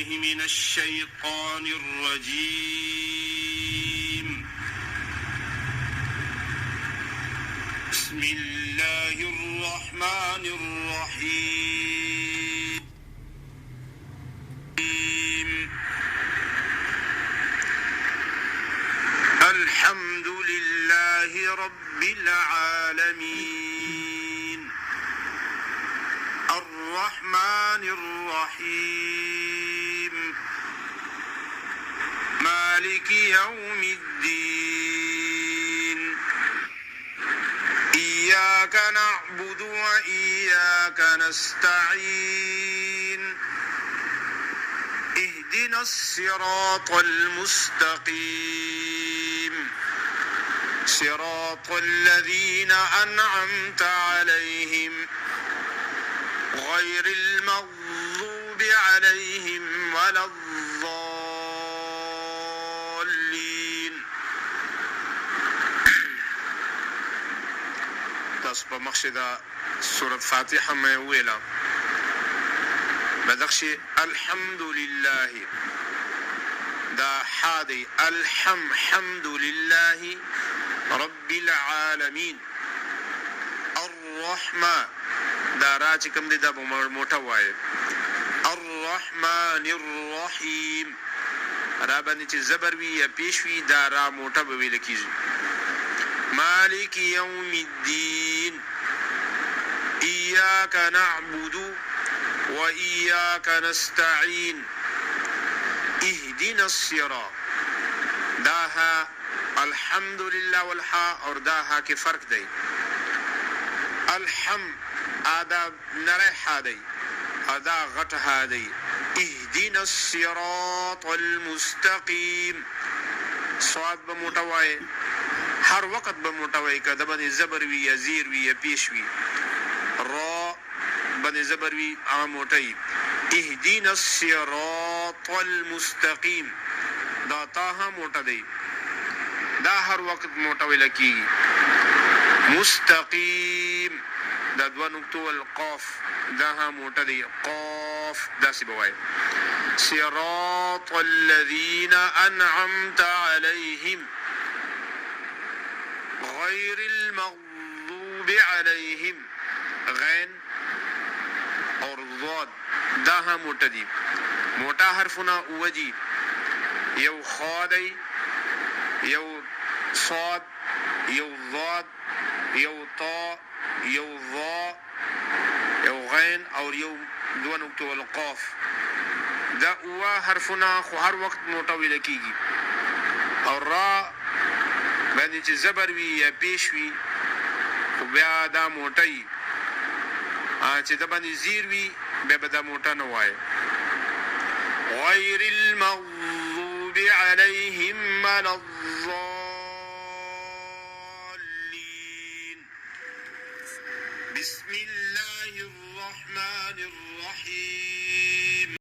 بالله من الشيطان الرجيم. بسم الله الرحمن الرحيم. الحمد لله رب العالمين الرحمن الرحيم مالك يوم الدين إياك نعبد وإياك نستعين اهدنا الصراط المستقيم صراط الذين أنعمت عليهم غير المغضوب عليهم ولا الضالين. تاسو په مقصد سورة فاتحة ما ویلا بدخشي الحمد لله دا حادي الحمد لله رب العالمين الرحمن دا را چې کوم دی دا موټه وایي الرحمن الرحیم را باندې چې زبر وي یا پیش وي دا را موټه به ویل کېږي مالک یوم الدین ایاک نعبد و ایاک نستعین اهدنا الصراط دا ها الحمدللہ والحا اور دا ها کې فرق دی الحمد آداب نره حادی ادا غټ حادی اهدنا الصراط المستقیم صاد بموټوای هر وخت بموټوای کده باندې زبر وی یا زیر وی یا پیش وی را باندې زبر وی ا موټی اهدنا الصراط المستقیم دا تا موټه دی دا هر وخت موټوي لکی مستقیم دا دو نقطو القاف دا ها موٹا دی قاف دا سی بوائی صراط الذین انعمت علیہم غیر المغضوب علیہم غین اور ضاد دا ها موٹا دی موٹا حرفنا اوجی یو خادی یو صاد یو ضاد یو طا یو ضا یو غین اور یو دو نقطو القاف دا اوا حرفنا خو هر وقت موټه ویل کیږي او را باندې چې زبر وی یا پیش وی خو بیا دا موټی چې دا باندې زیر وی بیا به دا موټه نه وای غیر المغضوب علیهم ولا بسم الله الرحمن الرحيم